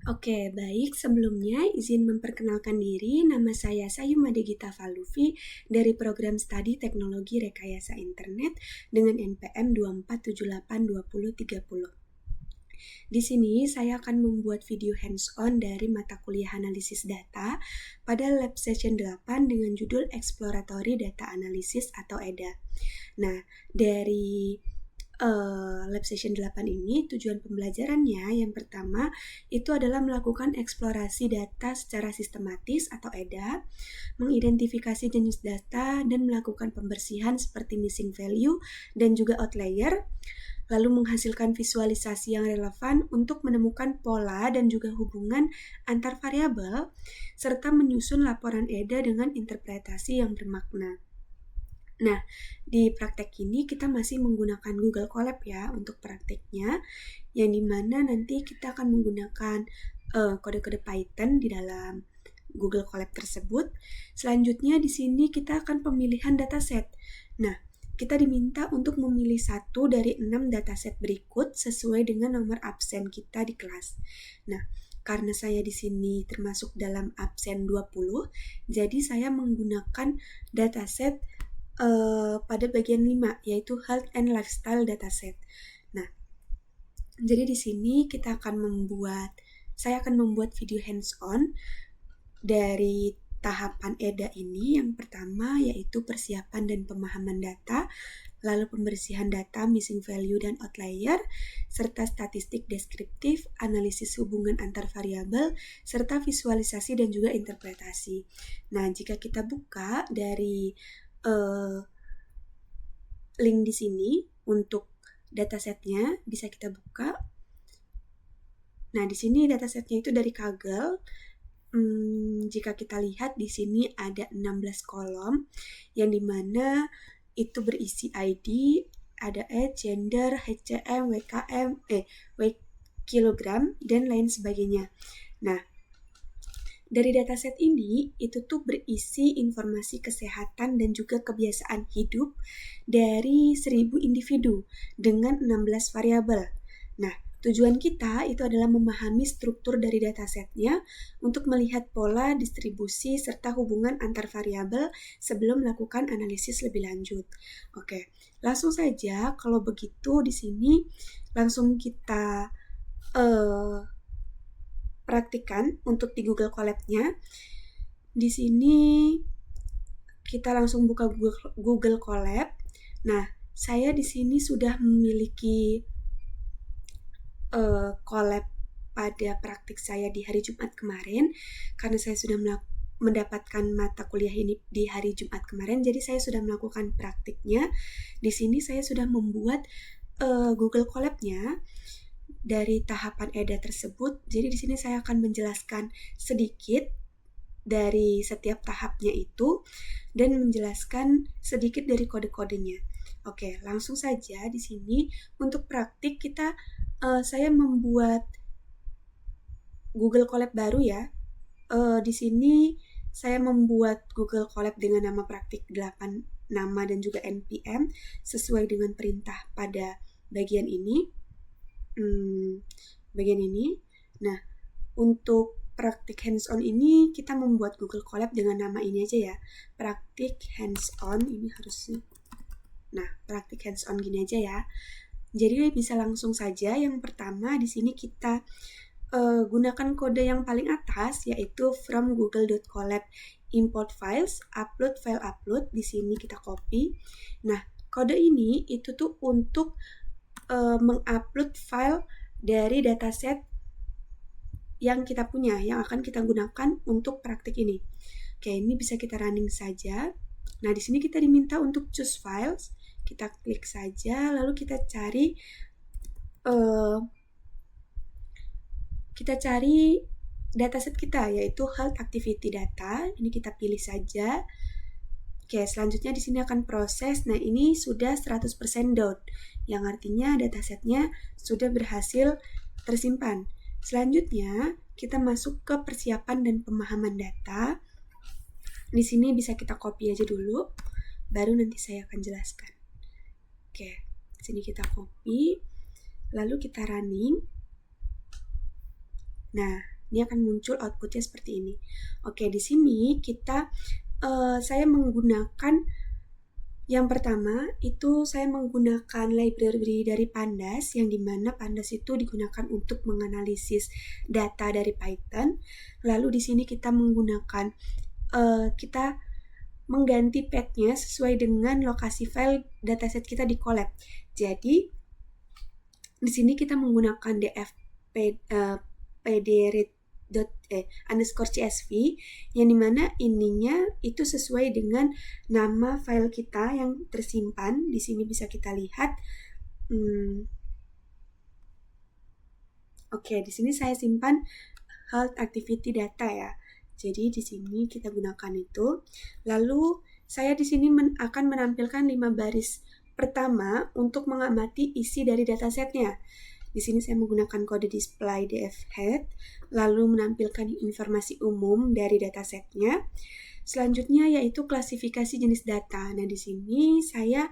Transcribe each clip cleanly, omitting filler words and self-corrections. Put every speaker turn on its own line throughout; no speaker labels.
Oke, baik. Sebelumnya izin memperkenalkan diri. Nama saya Sayumade Gita Falufi dari Program Studi Teknologi Rekayasa Internet dengan NPM 24782030. Di sini saya akan membuat video hands-on dari mata kuliah analisis data pada lab session 8 dengan judul Exploratory Data Analysis atau EDA. Nah, dari lab session 8 ini tujuan pembelajarannya yang pertama itu adalah melakukan eksplorasi data secara sistematis atau EDA, mengidentifikasi jenis data dan melakukan pembersihan seperti missing value dan juga outlier, lalu menghasilkan visualisasi yang relevan untuk menemukan pola dan juga hubungan antar variabel, serta menyusun laporan EDA dengan interpretasi yang bermakna. Nah, di praktek ini kita masih menggunakan Google Colab ya untuk prakteknya, yang dimana nanti kita akan menggunakan kode-kode Python di dalam Google Colab tersebut. Selanjutnya di sini kita akan pemilihan dataset. Nah, kita diminta untuk memilih 1 dari 6 dataset berikut sesuai dengan nomor absen kita di kelas. Nah, karena saya di sini termasuk dalam absen 20, jadi saya menggunakan dataset pada bagian 5, yaitu Health and Lifestyle Dataset. Nah, jadi di sini saya akan membuat video hands-on dari tahapan EDA ini. Yang pertama yaitu persiapan dan pemahaman data, lalu pembersihan data, missing value dan outlier, serta statistik deskriptif, analisis hubungan antar variabel, serta visualisasi dan juga interpretasi. Nah, jika kita buka dari link di sini untuk datasetnya bisa kita buka. Nah, di sini datasetnya itu dari Kaggle. Jika kita lihat di sini ada 16 kolom yang dimana itu berisi ID, ada age, gender, HCM, WKM, weight kilogram dan lain sebagainya. Nah, dari dataset ini, itu tuh berisi informasi kesehatan dan juga kebiasaan hidup dari 1000 individu dengan 16 variabel. Nah, tujuan kita itu adalah memahami struktur dari datasetnya untuk melihat pola, distribusi, serta hubungan antar variabel sebelum melakukan analisis lebih lanjut. Oke, langsung saja kalau begitu di sini langsung kita praktikan untuk di Google Colab-nya. Di sini kita langsung buka Google Colab. Nah, saya di sini sudah memiliki Colab pada praktik saya di hari Jumat kemarin karena saya sudah mendapatkan mata kuliah ini di hari Jumat kemarin, jadi saya sudah melakukan praktiknya. Di sini saya sudah membuat Google Colab-nya dari tahapan EDA tersebut. Jadi di sini saya akan menjelaskan sedikit dari setiap tahapnya itu dan menjelaskan sedikit dari kode-kodenya. Oke, langsung saja di sini untuk praktik saya membuat Google Colab baru ya. Di sini saya membuat Google Colab dengan nama praktik 8 nama dan juga npm sesuai dengan perintah pada bagian ini. Nah, untuk praktik hands-on ini kita membuat Google Colab dengan nama ini aja ya. Praktik hands-on ini harusnya. Nah, praktik hands-on gini aja ya. Jadi bisa langsung saja. Yang pertama di sini kita gunakan kode yang paling atas yaitu from google.colab import files, upload file upload. Di sini kita copy. Nah, kode ini itu tuh untuk mengupload file dari dataset yang kita punya, yang akan kita gunakan untuk praktik ini. Oke, ini bisa kita running saja. Nah, di sini kita diminta untuk choose files. Kita klik saja, lalu kita cari dataset kita, yaitu health activity data. Ini kita pilih saja. Oke, selanjutnya di sini akan proses. Nah, ini sudah 100% down, yang artinya datasetnya sudah berhasil tersimpan. Selanjutnya, kita masuk ke persiapan dan pemahaman data. Di sini bisa kita copy aja dulu, baru nanti saya akan jelaskan. Oke, di sini kita copy, lalu kita running. Nah, Ini akan muncul outputnya seperti ini. Oke, di sini saya menggunakan yang pertama itu saya menggunakan library dari Pandas, yang dimana Pandas itu digunakan untuk menganalisis data dari Python. Lalu di sini kita mengganti path-nya sesuai dengan lokasi file dataset kita di Colab. Jadi di sini kita menggunakan pdread_csv yang dimana ininya itu sesuai dengan nama file kita yang tersimpan. Di sini bisa kita lihat. Oke, di sini saya simpan health activity data ya. Jadi di sini kita gunakan itu. Lalu saya di sini akan menampilkan 5 baris pertama untuk mengamati isi dari datasetnya. Di sini saya menggunakan kode display dfhead, lalu menampilkan informasi umum dari datasetnya. Selanjutnya yaitu klasifikasi jenis data. Nah, di sini saya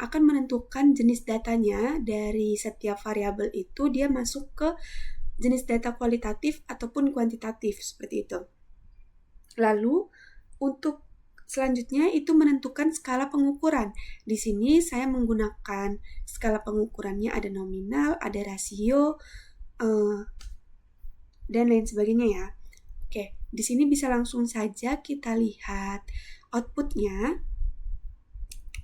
akan menentukan jenis datanya dari setiap variabel itu, dia masuk ke jenis data kualitatif ataupun kuantitatif, seperti itu. Lalu untuk selanjutnya itu menentukan skala pengukuran. Di sini saya menggunakan skala pengukurannya, ada nominal, ada rasio, dan lain sebagainya ya. Oke, di sini bisa langsung saja kita lihat outputnya.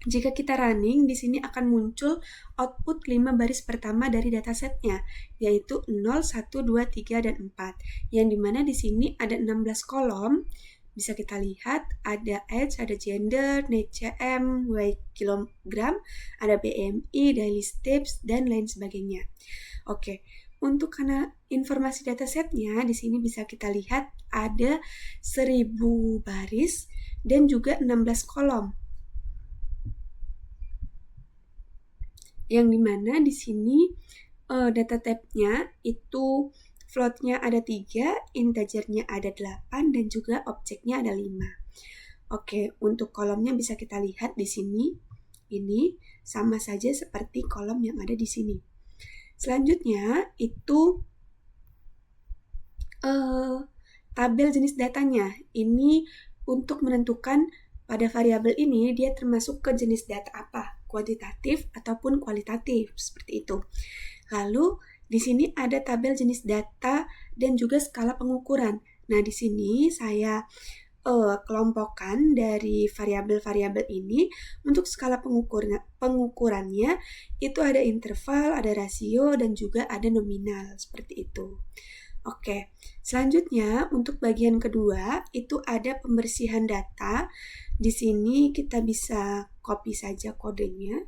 Jika kita running, di sini akan muncul output 5 baris pertama dari datasetnya, yaitu 0, 1, 2, 3, dan 4. Yang dimana di sini ada 16 kolom. Bisa kita lihat, ada age, ada gender, net cm, weight kilogram, ada BMI, daily steps, dan lain sebagainya. Oke, untuk karena informasi datasetnya, di sini bisa kita lihat ada 1000 baris dan juga 16 kolom. Yang dimana di sini data type-nya itu float-nya ada 3, integer-nya ada 8, dan juga objeknya ada 5. Oke, untuk kolomnya bisa kita lihat di sini. Ini sama saja seperti kolom yang ada di sini. Selanjutnya itu tabel jenis datanya. Ini untuk menentukan pada variabel ini dia termasuk ke jenis data apa, kuantitatif ataupun kualitatif, seperti itu. Lalu di sini ada tabel jenis data dan juga skala pengukuran. Nah, di sini saya kelompokkan dari variabel-variabel ini. Untuk skala pengukurannya itu ada interval, ada rasio, dan juga ada nominal, seperti itu. Oke, selanjutnya untuk bagian kedua itu ada pembersihan data. Di sini kita bisa copy saja kodenya.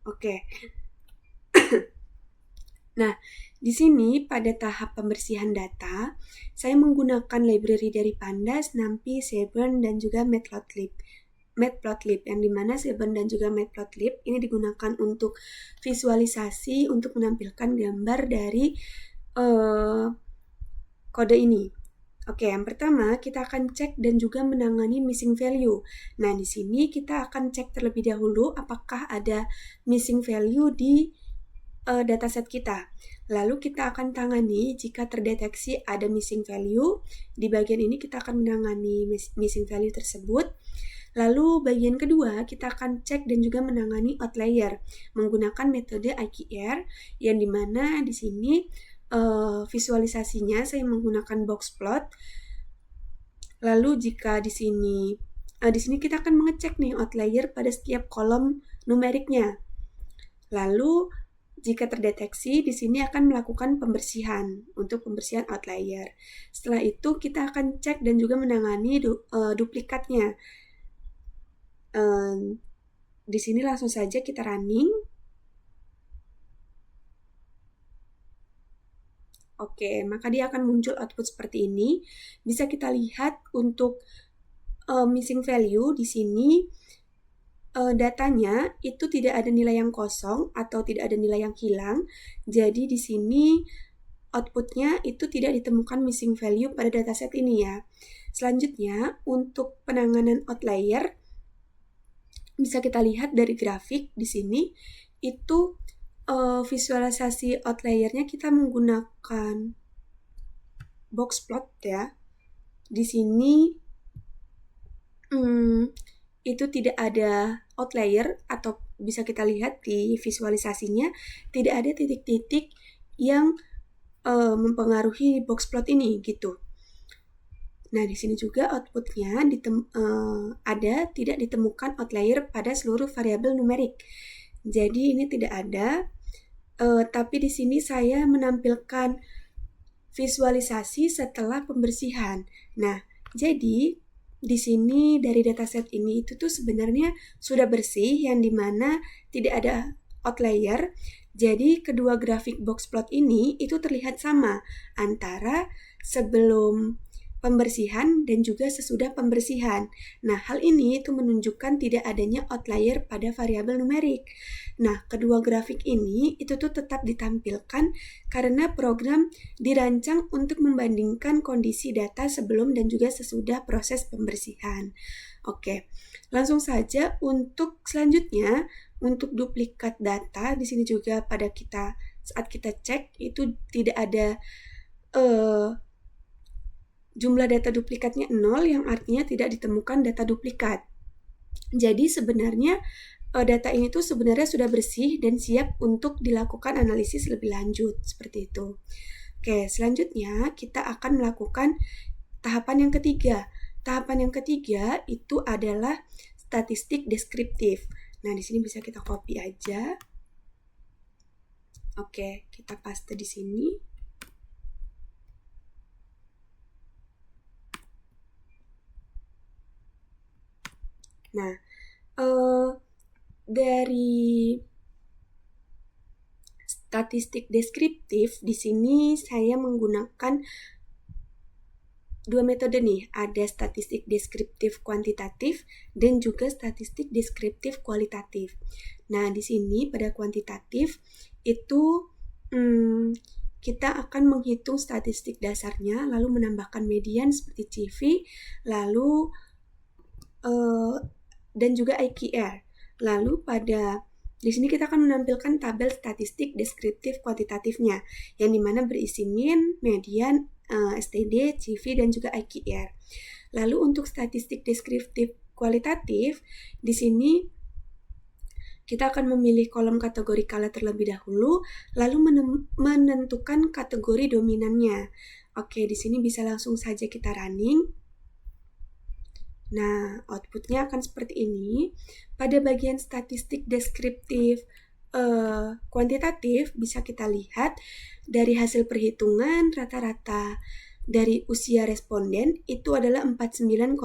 Oke. Nah, di sini pada tahap pembersihan data, saya menggunakan library dari Pandas, NumPy, Seaborn, dan juga Matplotlib, yang dimana Seaborn dan juga Matplotlib ini digunakan untuk visualisasi untuk menampilkan gambar dari kode ini. Oke, yang pertama kita akan cek dan juga menangani missing value. Nah, di sini kita akan cek terlebih dahulu apakah ada missing value di dataset kita. Lalu kita akan tangani jika terdeteksi ada missing value. Di bagian ini kita akan menangani missing value tersebut. Lalu bagian kedua kita akan cek dan juga menangani outlier menggunakan metode IKR, yang dimana di sini visualisasinya saya menggunakan box plot. Lalu jika di sini kita akan mengecek nih outlier pada setiap kolom numeriknya. Lalu jika terdeteksi, di sini akan melakukan pembersihan untuk pembersihan outlier. Setelah itu kita akan cek dan juga menangani duplikatnya. Di sini langsung saja kita running. Oke, maka dia akan muncul output seperti ini. Bisa kita lihat untuk missing value di sini datanya itu tidak ada nilai yang kosong atau tidak ada nilai yang hilang. Jadi di sini outputnya itu tidak ditemukan missing value pada dataset ini ya. Selanjutnya untuk penanganan outlier, bisa kita lihat dari grafik di sini, itu visualisasi outlier-nya kita menggunakan box plot ya. Di sini itu tidak ada outlier, atau bisa kita lihat di visualisasinya tidak ada titik-titik yang mempengaruhi box plot ini gitu. Nah, di sini juga outputnya tidak ditemukan outlier pada seluruh variabel numerik. Jadi ini tidak ada, tapi di sini saya menampilkan visualisasi setelah pembersihan. Nah, jadi di sini dari dataset ini itu tuh sebenarnya sudah bersih, yang dimana tidak ada outlier. Jadi kedua grafik box plot ini itu terlihat sama antara sebelum pembersihan dan juga sesudah pembersihan. Nah, hal ini itu menunjukkan tidak adanya outlier pada variabel numerik. Nah, kedua grafik ini itu tuh tetap ditampilkan karena program dirancang untuk membandingkan kondisi data sebelum dan juga sesudah proses pembersihan. Oke, langsung saja untuk selanjutnya, untuk duplikat data di sini juga saat kita cek itu tidak ada jumlah data duplikatnya 0, yang artinya tidak ditemukan data duplikat. Jadi sebenarnya data ini tuh sebenarnya sudah bersih dan siap untuk dilakukan analisis lebih lanjut, seperti itu. Oke, selanjutnya kita akan melakukan tahapan yang ketiga. Tahapan yang ketiga itu adalah statistik deskriptif. Nah, di sini bisa kita copy aja. Oke, kita paste di sini. Nah, dari statistik deskriptif di sini saya menggunakan dua metode nih, ada statistik deskriptif kuantitatif dan juga statistik deskriptif kualitatif. Nah, di sini pada kuantitatif itu kita akan menghitung statistik dasarnya, lalu menambahkan median seperti CV, lalu dan juga IQR. Lalu di sini kita akan menampilkan tabel statistik deskriptif kuantitatifnya, yang dimana berisi mean, median, STD, CV, dan juga IQR. Lalu untuk statistik deskriptif kualitatif, di sini kita akan memilih kolom kategori kala terlebih dahulu, lalu menentukan kategori dominannya. Oke, di sini bisa langsung saja kita running. Nah, outputnya akan seperti ini. Pada bagian statistik deskriptif kuantitatif, bisa kita lihat dari hasil perhitungan rata-rata dari usia responden itu adalah 49,85.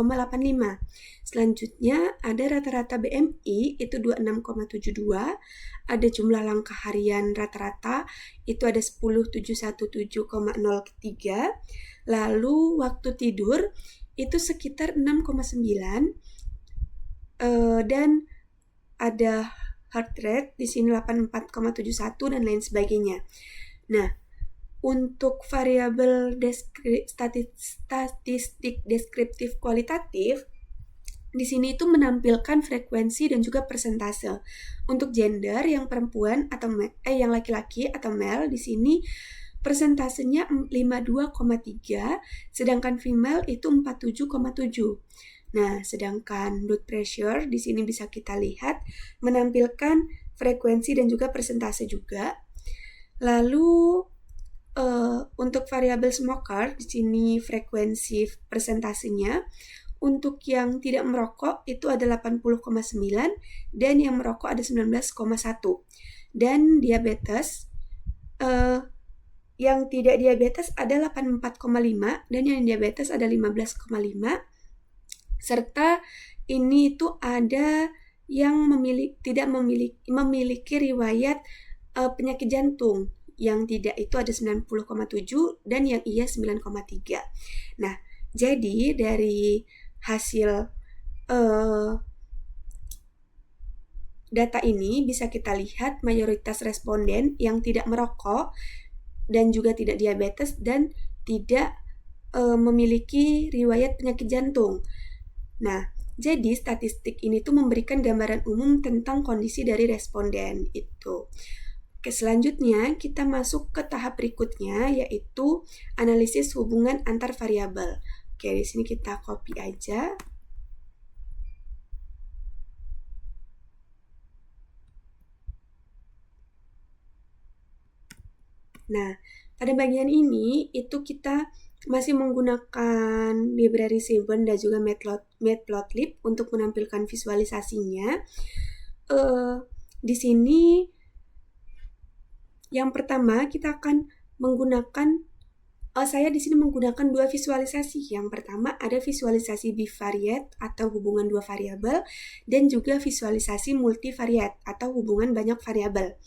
Selanjutnya ada rata-rata BMI itu 26,72. Ada jumlah langkah harian rata-rata itu ada 10.717,03. Lalu waktu tidur itu sekitar 6,9, dan ada heart rate di sini 84,71 dan lain sebagainya. Nah, untuk variabel statistik deskriptif kualitatif di sini itu menampilkan frekuensi dan juga persentase. Untuk gender yang perempuan atau yang laki-laki atau male di sini persentasenya 52,3, sedangkan female itu 47,7. Nah, sedangkan blood pressure di sini bisa kita lihat menampilkan frekuensi dan juga persentase juga. Lalu untuk variabel smoker di sini frekuensi persentasenya. Untuk yang tidak merokok itu ada 80,9 dan yang merokok ada 19,1. Dan diabetes yang tidak diabetes ada 84,5 dan yang diabetes ada 15,5. Serta ini itu ada yang tidak memiliki riwayat penyakit jantung. Yang tidak itu ada 90,7 dan yang iya 9,3. Nah, jadi dari hasil data ini bisa kita lihat mayoritas responden yang tidak merokok dan juga tidak diabetes dan tidak memiliki riwayat penyakit jantung. Nah, jadi statistik ini tuh memberikan gambaran umum tentang kondisi dari responden itu. Oke, selanjutnya kita masuk ke tahap berikutnya, yaitu analisis hubungan antar variabel. Oke, di sini kita copy aja. Nah, pada bagian ini itu kita masih menggunakan library Seaborn dan juga Matplotlib untuk menampilkan visualisasinya. Di sini yang pertama kita akan menggunakan saya di sini menggunakan dua visualisasi. Yang pertama ada visualisasi bivariate atau hubungan dua variabel dan juga visualisasi multivariate atau hubungan banyak variabel.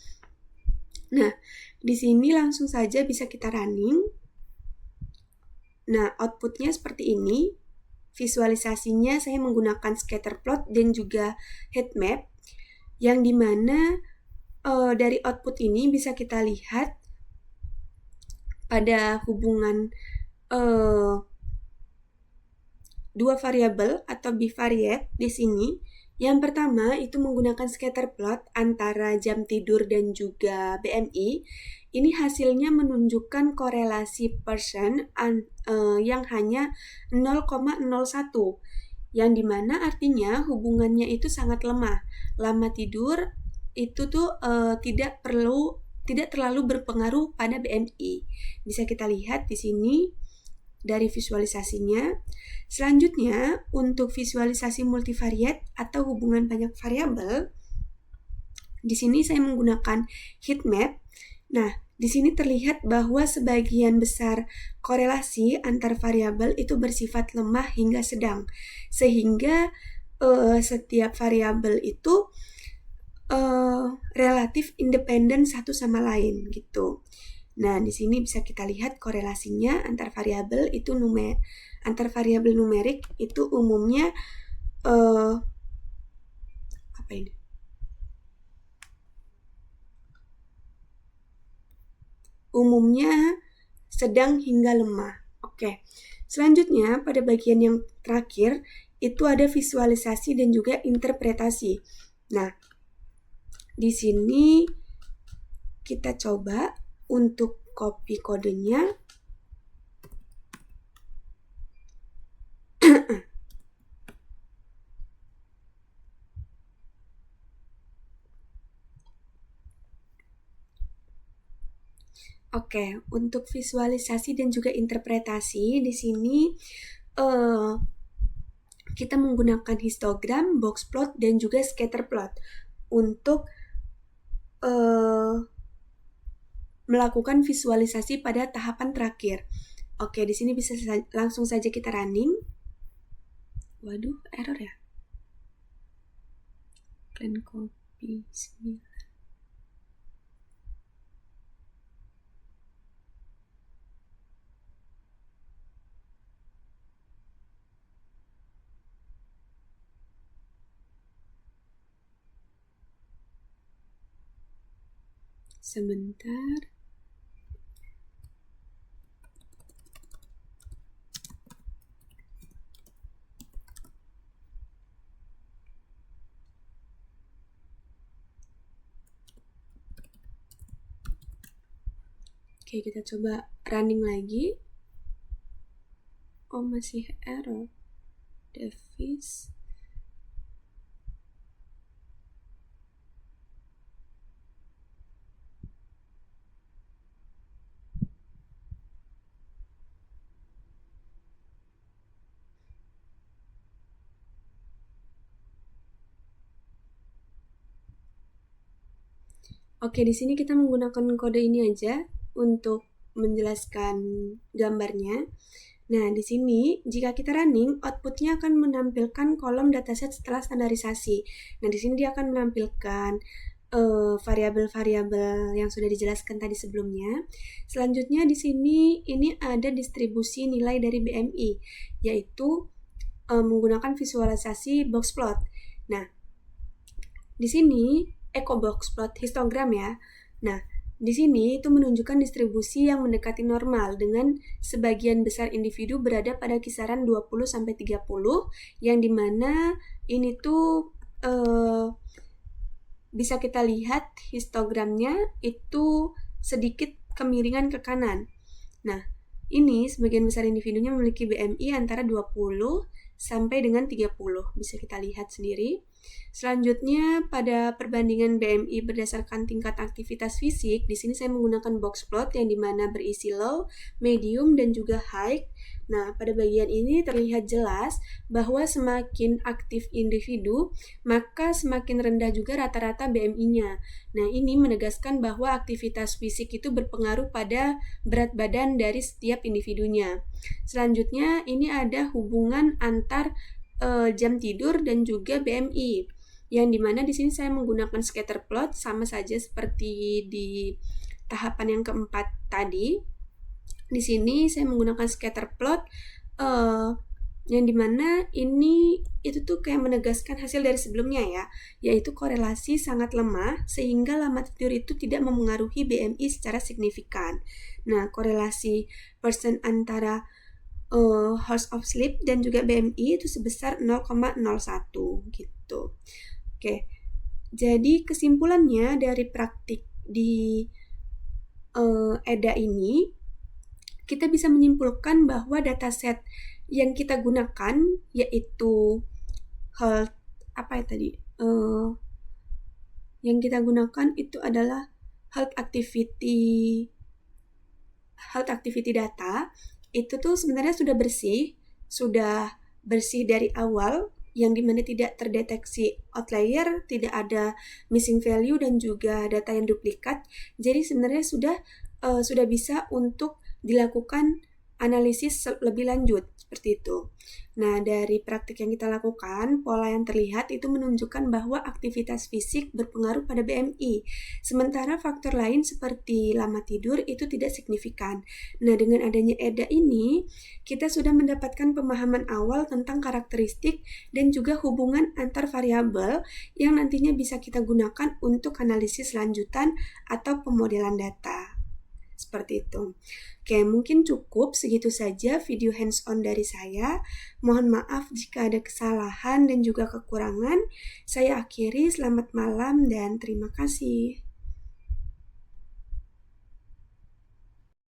Nah, di sini langsung saja bisa kita running. Nah, outputnya seperti ini. Visualisasinya saya menggunakan scatter plot dan juga heat map, yang dimana dari output ini bisa kita lihat pada hubungan dua variabel atau bivariate di sini. Yang pertama itu menggunakan scatter plot antara jam tidur dan juga BMI. Ini hasilnya menunjukkan korelasi persen yang hanya 0,01, yang dimana artinya hubungannya itu sangat lemah. Lama tidur itu tuh tidak terlalu berpengaruh pada BMI. Bisa kita lihat di sini dari visualisasinya. Selanjutnya, untuk visualisasi multivariate atau hubungan banyak variabel, di sini saya menggunakan heat map. Nah, di sini terlihat bahwa sebagian besar korelasi antar variabel itu bersifat lemah hingga sedang, sehingga setiap variabel itu relatif independen satu sama lain gitu. Nah, di sini bisa kita lihat korelasinya antar variabel itu antar variabel numerik itu umumnya apa ini? Umumnya sedang hingga lemah. Oke. Selanjutnya pada bagian yang terakhir itu ada visualisasi dan juga interpretasi. Nah, di sini kita coba untuk copy kodenya. Oke, untuk visualisasi dan juga interpretasi di sini kita menggunakan histogram, box plot, dan juga scatter plot untuk melakukan visualisasi pada tahapan terakhir. Oke, di sini bisa langsung saja kita running. Waduh, error ya. Clean copy 9. Sebentar. Oke, kita coba running lagi. Oh, masih error. Davis. Oke, di sini kita menggunakan kode ini aja untuk menjelaskan gambarnya. Nah, di sini jika kita running, outputnya akan menampilkan kolom dataset setelah standarisasi. Nah, di sini dia akan menampilkan variabel-variabel yang sudah dijelaskan tadi sebelumnya. Selanjutnya di sini ini ada distribusi nilai dari BMI, yaitu menggunakan visualisasi box plot. Nah, di sini box plot histogram ya. Nah, Di sini itu menunjukkan distribusi yang mendekati normal dengan sebagian besar individu berada pada kisaran 20-30 yang dimana ini tuh bisa kita lihat histogramnya itu sedikit kemiringan ke kanan. Nah, ini sebagian besar individunya memiliki BMI antara 20 sampai dengan 30. Bisa kita lihat sendiri. Selanjutnya, pada perbandingan BMI berdasarkan tingkat aktivitas fisik, di sini saya menggunakan box plot yang dimana berisi low, medium, dan juga high. Nah, pada bagian ini terlihat jelas bahwa semakin aktif individu, maka semakin rendah juga rata-rata BMI-nya. Nah, ini menegaskan bahwa aktivitas fisik itu berpengaruh pada berat badan dari setiap individunya. Selanjutnya, ini ada hubungan antar jam tidur dan juga BMI, yang dimana di sini saya menggunakan scatter plot sama saja seperti di tahapan yang keempat tadi. Di sini saya menggunakan scatter plot yang dimana ini itu tuh kayak menegaskan hasil dari sebelumnya ya, yaitu korelasi sangat lemah sehingga lama tidur itu tidak memengaruhi BMI secara signifikan. Nah, korelasi persen antara hours of sleep dan juga BMI itu sebesar 0,01 gitu. Oke, jadi kesimpulannya dari praktik di EDA ini, kita bisa menyimpulkan bahwa dataset yang kita gunakan yaitu yang kita gunakan itu adalah health activity data. Itu tuh sebenarnya sudah bersih dari awal, yang dimana tidak terdeteksi outlier, tidak ada missing value dan juga data yang duplikat. Jadi sebenarnya sudah bisa untuk dilakukan analisis lebih lanjut seperti itu. Nah, dari praktik yang kita lakukan, pola yang terlihat itu menunjukkan bahwa aktivitas fisik berpengaruh pada BMI, sementara faktor lain seperti lama tidur itu tidak signifikan. Nah, dengan adanya EDA ini, kita sudah mendapatkan pemahaman awal tentang karakteristik dan juga hubungan antar variabel yang nantinya bisa kita gunakan untuk analisis lanjutan atau pemodelan data. Seperti itu. Oke, mungkin cukup segitu saja video hands-on dari saya. Mohon maaf jika ada kesalahan dan juga kekurangan. Saya akhiri, selamat malam dan terima kasih.